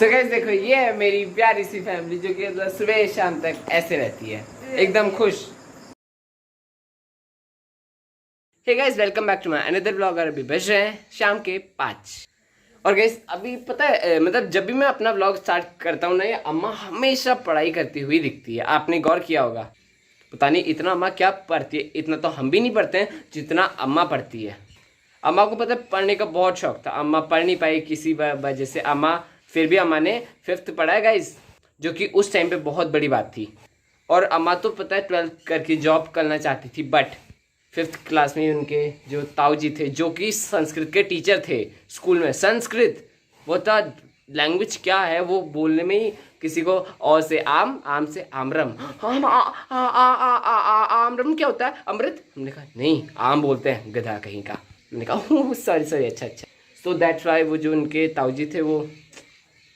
So guys देखो ये है मेरी प्यारी सी फैमिली जो कि सुबह शाम तक ऐसे रहती है एकदम खुश। Hey guys welcome back to my another vlog. और अभी बज रहे हैं शाम के 5। और गाइस अभी पता है मतलब जब भी मैं अपना व्लॉग स्टार्ट करता हूँ ना ये अम्मा हमेशा पढ़ाई करती हुई दिखती है। आपने गौर किया होगा, पता नहीं इतना अम्मा क्या पढ़ती है, इतना तो हम भी नहीं पढ़ते हैं जितना अम्मा पढ़ती है। अम्मा को पता है पढ़ने का बहुत शौक था, अम्मा पढ़ नहीं पाई किसी वजह से। फिर भी अम्मा ने 5th पढ़ा है गाइस, जो कि उस टाइम पे बहुत बड़ी बात थी। और अम्मा तो पता है 12th करके जॉब करना चाहती थी, बट 5th क्लास में उनके जो ताऊ जी थे जो कि संस्कृत के टीचर थे स्कूल में। संस्कृत वो था लैंग्वेज क्या है वो बोलने में ही किसी को और से आम से आमरम, आमरम क्या होता है अमृत। हमने कहा नहीं आम बोलते हैं गधा कहीं का। मैंने कहा सॉरी अच्छा। सो दैट्स वाई वो जो उनके ताऊ जी थे वो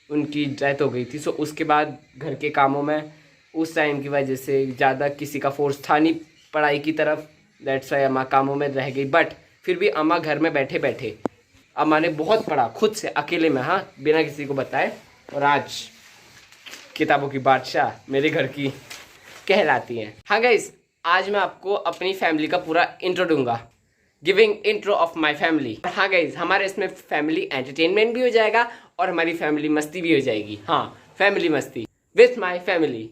उनकी डेथ हो गई थी। सो उसके बाद घर के कामों में उस टाइम की वजह से ज़्यादा किसी का फोर्स था नहीं पढ़ाई की तरफ। दैट्स वाई अम्मा कामों में रह गई। बट फिर भी अम्मा घर में बैठे बैठे अम्मा ने बहुत पढ़ा खुद से अकेले में, हाँ बिना किसी को बताए। और आज किताबों की बादशाह मेरे घर की कहलाती हैं। हाँ गाइस आज मैं आपको अपनी फैमिली का पूरा इंट्रो दूंगा, giving intro of my family. हाँ गाइज हमारे इसमें फैमिली एंटरटेनमेंट भी हो जाएगा और हमारी फैमिली मस्ती भी हो जाएगी। हाँ फैमिली मस्ती विथ माई फैमिली।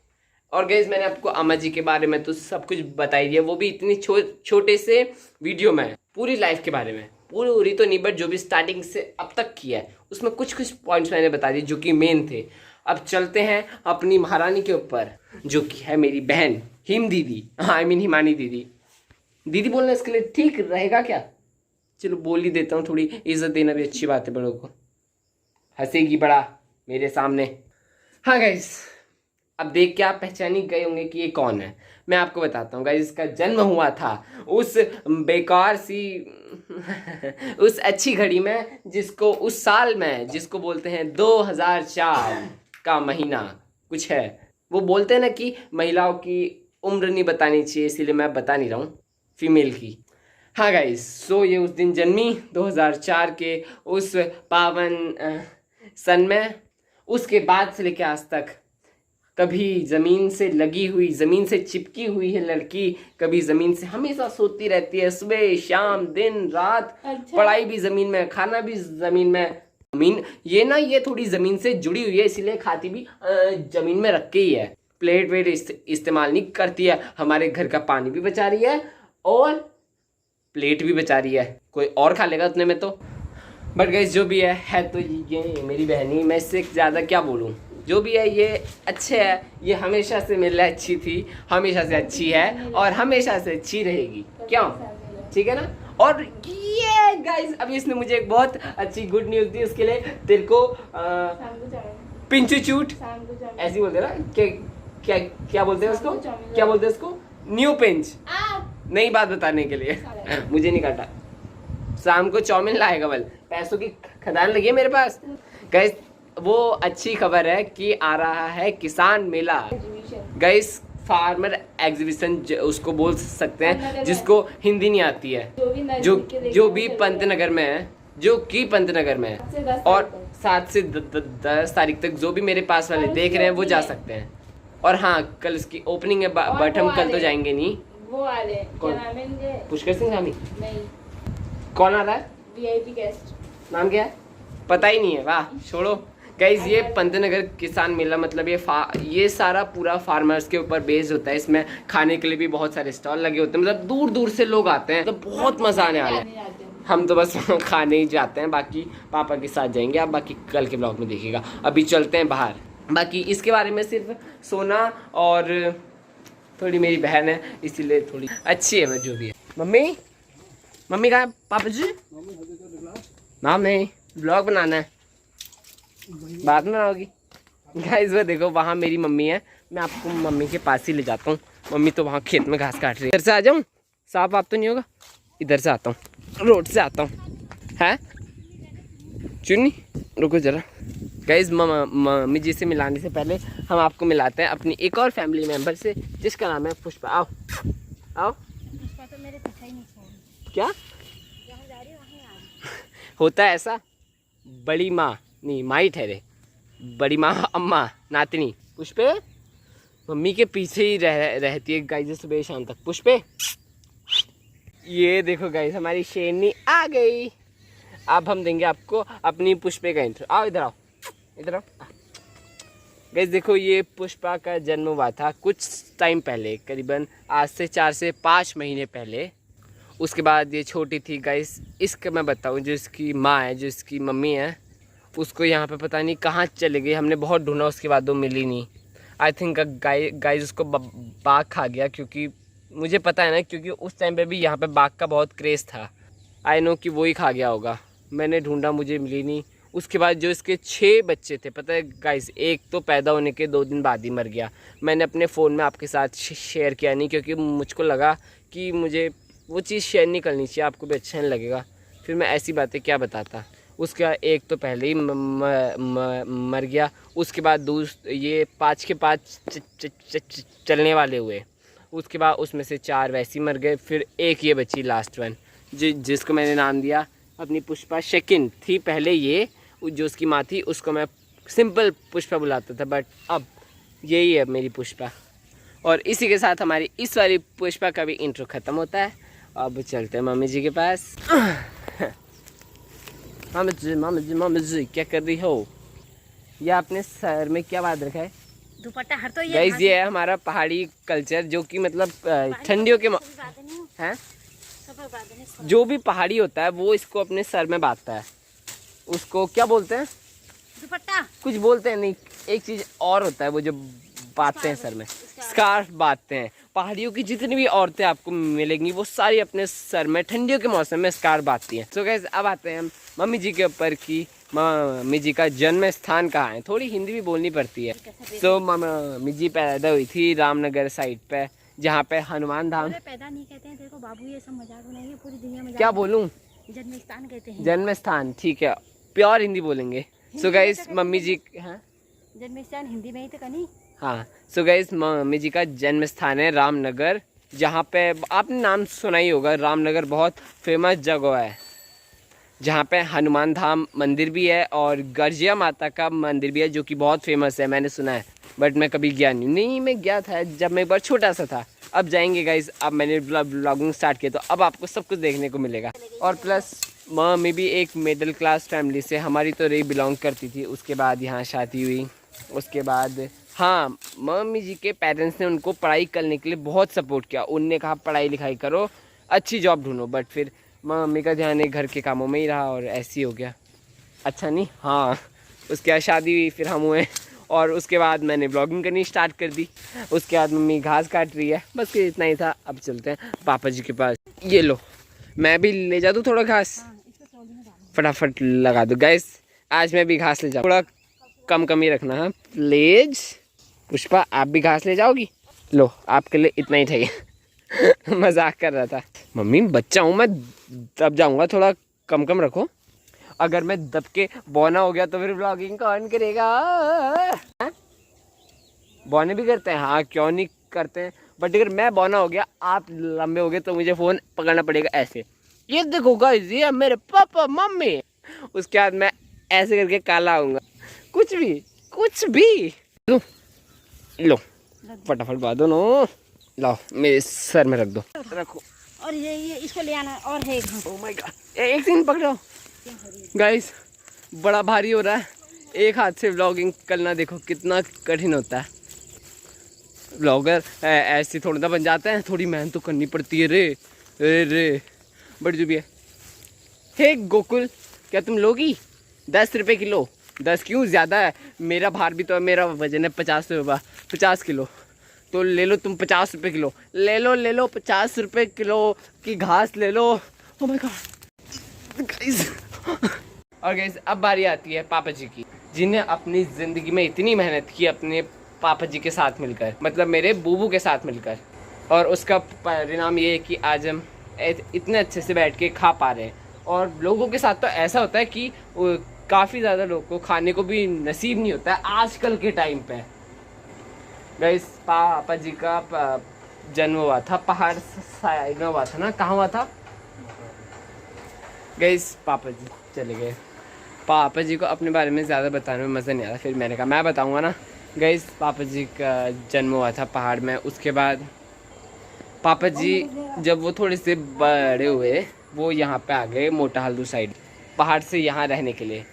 और गाइज मैंने आपको अम्मा जी के बारे में तो सब कुछ बता ही दिया, वो भी इतनी छोटे से वीडियो में पूरी लाइफ के बारे में, पूरी तो नहीं बट जो भी स्टार्टिंग से अब तक किया है उसमें कुछ पॉइंट्स मैंने बता दिए जो कि मेन थे। अब चलते हैं अपनी महारानी के ऊपर जो कि है मेरी बहन हिम दीदी, हाँ आई मीन हिमानी दीदी। दीदी बोलना इसके लिए ठीक रहेगा क्या? चलो बोल ही देता हूँ, थोड़ी इज्जत देना भी अच्छी बात है बड़ों को। हंसेगी बड़ा मेरे सामने। हाँ गाइस अब देख के आप पहचान ही गए होंगे कि ये कौन है। मैं आपको बताता हूँ गाइस, इसका जन्म हुआ था उस बेकार सी उस अच्छी घड़ी में जिसको उस साल में जिसको बोलते हैं 2004 का महीना कुछ है। वो बोलते हैं ना कि महिलाओं की उम्र नहीं बतानी चाहिए, इसीलिए मैं बता नहीं रहा हूँ फीमेल की। हाँ गाइस सो ये उस दिन जन्मी 2004 के उस पावन सन में। उसके बाद से लेकर आज तक कभी ज़मीन से लगी हुई, ज़मीन से चिपकी हुई है लड़की, कभी ज़मीन से हमेशा सोती रहती है, सुबह शाम दिन रात। अच्छा। पढ़ाई भी ज़मीन में, खाना भी ज़मीन में। ज़मीन ये थोड़ी ज़मीन से जुड़ी हुई है इसीलिए खाती भी ज़मीन में रख के ही है। प्लेट वेट इस्तेमाल नहीं करती है, हमारे घर का पानी भी बचा रही है और प्लेट भी बचा रही है, कोई और खा लेगा उतने में तो। बट गाइस जो भी है तो ये मेरी बहनी, मैं इससे ज़्यादा क्या बोलूँ। जो भी है ये अच्छे है, ये हमेशा से मेरे लिए अच्छी थी, हमेशा से अच्छी है और हमेशा से अच्छी रहेगी। क्यों? ठीक है ना। और ये गाइस अभी इसने मुझे एक बहुत अच्छी गुड न्यूज़ दी, उसके लिए तेरे को पिंचू चूट ऐसी बोलते ना, क्या बोलते हैं उसको, क्या बोलते हैं उसको, न्यू पिंच। नई बात बताने के लिए मुझे नहीं काटा। शाम को चाउमीन लाएगा, बल पैसों की खदान लगी है मेरे पास। गाइस वो अच्छी खबर है कि आ रहा है किसान मेला। गाइस फार्मर एग्जीबिशन उसको बोल सकते हैं जिसको हिंदी नहीं आती है, जो भी पंतनगर में है, जो कि पंतनगर में है। और 7 से 10 तारीख तक जो भी मेरे पास वाले देख रहे हैं वो जा सकते हैं। और हाँ कल उसकी ओपनिंग है, बट हम कल तो जाएंगे नहीं। वो आ रहे हैं पुष्कर सिंह धामी नहीं, कौन आ रहा है? VIP guest. नाम क्या है पता ही नहीं है। वाह छोड़ो गाइज, ये पंतनगर किसान मेला मतलब ये सारा पूरा फार्मर्स के ऊपर बेस्ड होता है। इसमें खाने के लिए भी बहुत सारे स्टॉल लगे होते हैं, मतलब दूर दूर से लोग आते हैं, तो बहुत मजा आने वाला है। हम तो बस खाने ही जाते हैं, बाकी पापा के साथ जाएंगे। आप बाकी कल के ब्लॉग में देखिएगा। अभी चलते हैं बाहर। बाकी इसके बारे में सिर्फ सोना और थोड़ी मेरी बहन है इसीलिए थोड़ी अच्छी है। जो भी है मम्मी कहाँ है? पापा जी नाम नहीं, ब्लॉग बनाना है, बाद में बनाओगी। गाइस वो देखो वहाँ मेरी मम्मी है, मैं आपको मम्मी के पास ही ले जाता हूँ। मम्मी तो वहाँ खेत में घास काट रही है। इधर से आ जाऊँ, साफ आप तो नहीं होगा, इधर से आता हूँ, रोड से आता हूँ। है चुन्नी रुको जरा। गाइस मम्मी जी से मिलाने से पहले हम आपको मिलाते हैं अपनी एक और फैमिली मेम्बर से जिसका नाम है पुष्पा। आओ आओ। पुष्पा तो मेरे पीछे ही नहीं छोड़। क्या होता है ऐसा? बड़ी माँ नहीं माँ ही ठहरे। बड़ी माँ अम्मा नातनी पुष्पे मम्मी के पीछे ही रहती है गाइस सुबह शाम तक। पुष्पे ये देखो गाइस हमारी शेरनी आ गई। अब हम देंगे आपको अपनी पुष्पे का इंट्रो। आओ इधर आओ, इधर आओ गाइस। देखो ये पुष्पा का जन्म हुआ था कुछ टाइम पहले, करीबन आज से 4 से 5 महीने पहले। उसके बाद ये छोटी थी गाइस। इसका मैं बताऊं, जो इसकी माँ है, जो इसकी मम्मी है, उसको यहाँ पे पता नहीं कहाँ चले गई। हमने बहुत ढूंढा, उसके बाद वो मिली नहीं। आई थिंक गाइस उसको बाघ खा गया, क्योंकि मुझे पता है ना, क्योंकि उस टाइम पे भी यहाँ पे बाघ का बहुत क्रेज़ था। आई नो कि वो ही खा गया होगा। मैंने ढूंढा, मुझे मिली नहीं। उसके बाद जो इसके 6 बच्चे थे, पता है गाइस, एक तो पैदा होने के 2 दिन बाद ही मर गया। मैंने अपने फ़ोन में आपके साथ शेयर किया नहीं, क्योंकि मुझको लगा कि मुझे वो चीज़ शेयर नहीं करनी चाहिए, आपको भी अच्छा नहीं लगेगा। फिर मैं ऐसी बातें क्या बताता। उसका एक तो पहले ही मर गया। उसके बाद ये 5 के 5 चलने वाले हुए। उसके बाद उसमें से 4 वैसे ही मर गए। फिर एक ये बची लास्ट वन, जिसको मैंने नाम दिया अपनी पुष्पा। सेकंड थी पहले ये, जो उसकी माँ थी उसको मैं सिंपल पुष्पा बुलाता था, बट अब यही है मेरी पुष्पा। और इसी के साथ हमारी इस वाली पुष्पा का भी इंट्रो ख़त्म होता है। अब चलते हैं मम्मी जी के पास। मामा जी क्या कर रही हो? ये आपने सर में क्या बांध रखा है? दुपट्टा। हर तो ये गाइस ये है हमारा पहाड़ी कल्चर, जो कि मतलब ठंडियों के हैं, जो भी पहाड़ी होता है वो इसको अपने सर में बांधता है। उसको क्या बोलते हैं? दुपट्टा। कुछ बोलते हैं नहीं, एक चीज़ और होता है वो जो बांधते हैं सर में, स्कार्फ बांधते हैं। पहाड़ियों की जितनी भी औरतें आपको मिलेंगी वो सारी अपने सर में ठंडियों के मौसम में स्कार्फ बांधती हैं। सो गाइस अब आते हैं हम मम्मी जी के ऊपर की मम्मी जी का जन्म स्थान कहाँ है। थोड़ी हिंदी भी बोलनी पड़ती है। सो मम्मी जी पैदा हुई थी रामनगर साइड पे, जहाँ पे हनुमान धाम। पैदा नहीं कहते हैं, देखो बाबू ये सब मजाक बनाएंगे, पूरी दुनिया में क्या बोलूँ? जन्म स्थान कहते हैं। जन्म स्थान, ठीक है, प्योर हिंदी बोलेंगे। सो गाइस मम्मी जी, हाँ जन्म स्थान हिंदी में ही तो कहीं। हाँ सो गाइस मम्मी जी का जन्म स्थान है रामनगर, जहाँ पे आपने नाम सुना ही होगा। रामनगर बहुत फेमस जगह है, जहाँ पे हनुमान धाम मंदिर भी है और गर्जिया माता का मंदिर भी है, जो कि बहुत फेमस है, मैंने सुना है। बट मैं कभी गया नहीं। मैं गया था जब मैं एक बार छोटा सा था। अब जाएंगे गाइस। अब मैंने ब्लॉगिंग स्टार्ट किया, तो अब आपको सब कुछ देखने को मिलेगा। और प्लस मम्मी भी एक मिडिल क्लास फैमिली से, हमारी तो रही बिलोंग करती थी। उसके बाद यहाँ शादी हुई। उसके बाद हाँ, मम्मी जी के पेरेंट्स ने उनको पढ़ाई करने के लिए बहुत सपोर्ट किया। उनने कहा पढ़ाई लिखाई करो, अच्छी जॉब ढूंढो। बट फिर मम्मी का ध्यान एक घर के कामों में ही रहा और ऐसे ही हो गया। अच्छा नहीं, हाँ उसके बाद शादी हुई, फिर हम हुए, और उसके बाद मैंने ब्लॉगिंग करनी स्टार्ट कर दी। उसके बाद मम्मी घास काट रही है, बस इतना ही था। अब चलते हैं पापा जी के पास। ये लो, मैं भी ले जा दूँ थोड़ा घास, फटाफट लगा दो गाइस। आज मैं भी घास ले जाऊँ, थोड़ा कम ही रखना है प्लीज। पुष्पा आप भी घास ले जाओगी? लो आपके लिए इतना ही चाहिए। मजाक कर रहा था। मम्मी बच्चा हूँ मैं, दब जाऊँगा, थोड़ा कम रखो। अगर मैं दब के बौना हो गया तो फिर ब्लॉगिंग कौन करेगा? बौने भी करते हैं, हाँ क्यों नहीं करते हैं। बट अगर मैं बौना हो गया, आप लंबे हो गए, तो मुझे फ़ोन पकड़ना पड़ेगा ऐसे। ये देखो गाइस, ये मेरे पापा मम्मी। उसके बाद मैं ऐसे करके काला आऊँगा। कुछ भी लो फटाफट बांधो नो। लाओ मेरे सर में रख दो, रखो। और ये इसको ले आना। और है ओह माय गॉड, एक दिन पकड़ो गाइस, बड़ा भारी हो रहा है। एक हाथ से व्लॉगिंग करना देखो कितना कठिन होता है। व्लॉगर ऐसे थोड़ा ना बन जाते हैं, थोड़ी मेहनत तो करनी पड़ती है रे। बट जो भी है। हे गोकुल, क्या तुम लोगी? 10 रुपये किलो। 10 क्यों, ज़्यादा है। मेरा भार भी तो है, मेरा वजन है 50 किलो। तो ले लो तुम 50 रुपये किलो। ले लो 50 रुपये किलो की घास ले लो। Oh my god guys. और गाइस अब बारी आती है पापा जी की, जिन्हें अपनी ज़िंदगी में इतनी मेहनत की अपने पापा जी के साथ मिलकर, मतलब मेरे बूबू के साथ मिलकर। और उसका परिणाम ये है कि आज हम इतने अच्छे से बैठ के खा पा रहे हैं। और लोगों के साथ तो ऐसा होता है कि काफ़ी ज़्यादा लोगों को खाने को भी नसीब नहीं होता है आजकल के टाइम पे। गाइस पापा जी का जन्म हुआ था पहाड़ साइड में, हुआ था ना, कहाँ हुआ था गाइस? पापा जी चले गए पापा जी को अपने बारे में ज़्यादा बताने में मज़ा नहीं आता, फिर मैंने कहा मैं बताऊँगा ना। गाइस पापा जी का जन्म हुआ था पहाड़ में। उसके बाद पापा जी जब वो थोड़े से बड़े हुए वो यहाँ पे आ गए मोटा हल्दू साइड, पहाड़ से यहाँ रहने के लिए।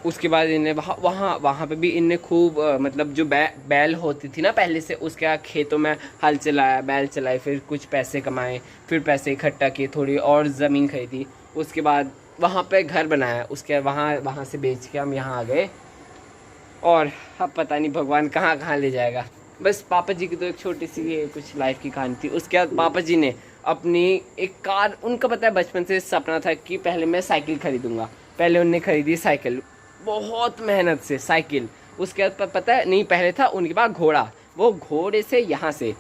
उसके बाद इन्हें वहाँ पे भी इनने खूब मतलब जो बैल होती थी ना पहले से, उसके बाद खेतों में हल चलाया, बैल चलाए, फिर कुछ पैसे कमाए, फिर पैसे इकट्ठा किए, थोड़ी और ज़मीन खरीदी। उसके बाद वहाँ पे घर बनाया। उसके वहाँ से बेच के हम यहाँ आ गए और अब पता नहीं भगवान कहाँ कहाँ ले जाएगा। बस पापा जी की तो एक छोटी सी ये कुछ लाइफ की कहानी थी। उसके बाद पापा जी ने अपनी एक कार, उनका पता है बचपन से सपना था कि पहले मैं साइकिल खरीदूँगा। पहले उनने खरीदी साइकिल, बहुत मेहनत से साइकिल। उसके बाद पता है नहीं, पहले था उनके पास घोड़ा। वो घोड़े से यहाँ से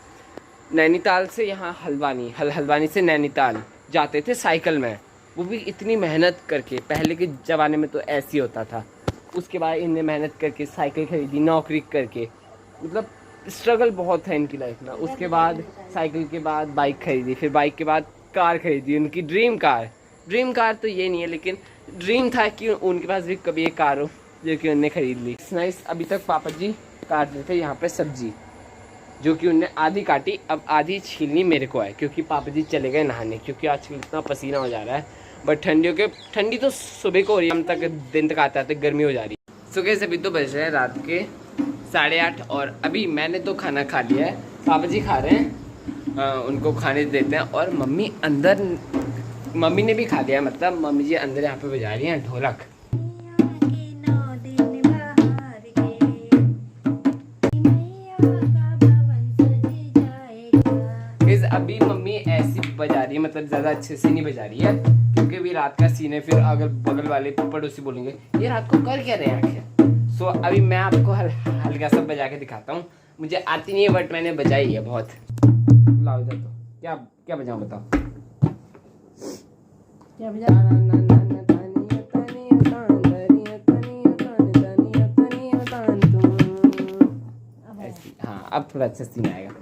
नैनीताल से यहाँ हल्द्वानी से नैनीताल जाते थे साइकिल में, वो भी इतनी मेहनत करके। पहले के ज़माने में तो ऐसे ही होता था। उसके बाद इनने मेहनत करके साइकिल खरीदी, नौकरी करके, मतलब स्ट्रगल बहुत है इनकी लाइफ में। उसके बाद साइकिल के बाद बाइक खरीदी, फिर बाइक के बाद कार खरीदी, उनकी ड्रीम कार तो ये नहीं है, लेकिन ड्रीम था कि उनके पास भी कभी एक कार हो, जो कि उनने खरीद ली। नाइस। अभी तक पापा जी काट रहे थे यहाँ पे सब्जी, जो कि उनने आधी काटी, अब आधी छीलनी मेरे को है, क्योंकि पापा जी चले गए नहाने, क्योंकि आजकल इतना पसीना हो जा रहा है। बट ठंडी तो सुबह को हो रही है, हम तक दिन तक आते गर्मी हो जा रही है। सो गाइस अभी तो बज रहे हैं रात के 8:30 और अभी मैंने तो खाना खा लिया है, पापा जी खा रहे हैं, उनको खाने देते हैं। और मम्मी ने भी खा लिया, मतलब मम्मी जी अंदर यहाँ पे बजा रही हैं ढोलक। अभी मम्मी ऐसी बजा रही है, मतलब ज़्यादा अच्छे से नहीं बजा रही है, क्योंकि अभी रात का सीन है। फिर अगर बगल वाले पड़ोसी बोलेंगे ये रात को कर क्या रहे हैं आखिर। सो अभी मैं आपको हल्का सा बजा के दिखाता हूँ। मुझे आती नहीं है बट मैंने बजाई है बहुत। लाओ इधर, तो क्या बजाऊँ बताओ। क्या बजा? हाँ अब थोड़ा अच्छा सीन आएगा,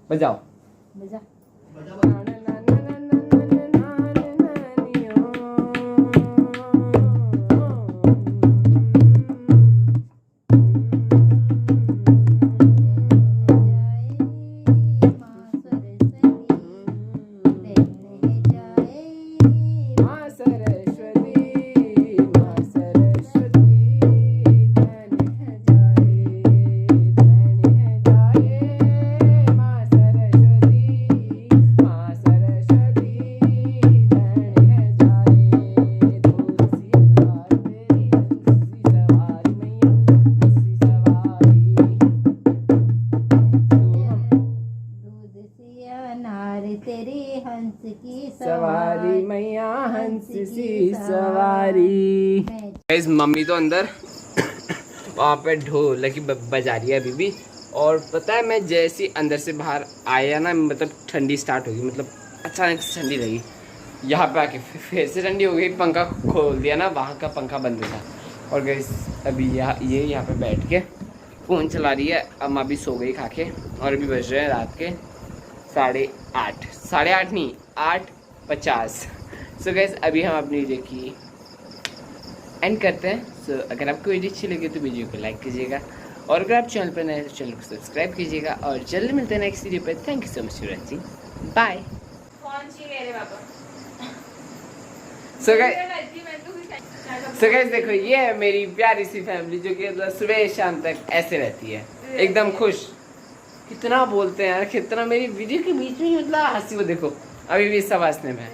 बजाओ। तेरी हंस की सवारी मैया, हंस सी सवारी। गाइस मम्मी तो अंदर वहाँ पे ढोलक बजा रही है अभी भी। और पता है मैं जैसे अंदर से बाहर आया ना, मतलब ठंडी स्टार्ट होगी, मतलब अचानक से ठंडी लगी। यहाँ पे आके फिर से ठंडी हो गई, पंखा खोल दिया ना, वहाँ का पंखा बंद था। और गाइस अभी यहाँ पे बैठ के फ़ोन चला रही है। अम्मा भी सो गई खा के, और अभी बज रहे हैं रात के 8:30 नहीं 8:50। सो गाइस अभी हम अपनी वीडियो की एंड करते हैं। सो अगर आपको वीडियो अच्छी लगी तो वीडियो को लाइक कीजिएगा, और अगर आप चैनल पर नए हैं तो चैनल को सब्सक्राइब कीजिएगा, और जल्दी मिलते हैं नेक्स्ट वीडियो पर। Thank you so much for watching, bye. So guys देखो ये है मेरी प्यारी सी फैमिली, जो कि सुबह शाम तक ऐसे रहती है एकदम खुश। कितना बोलते हैं यार, कितना मेरी वीडियो के बीच में मतलब हंसी, वो देखो अभी भी सब हंसने में है।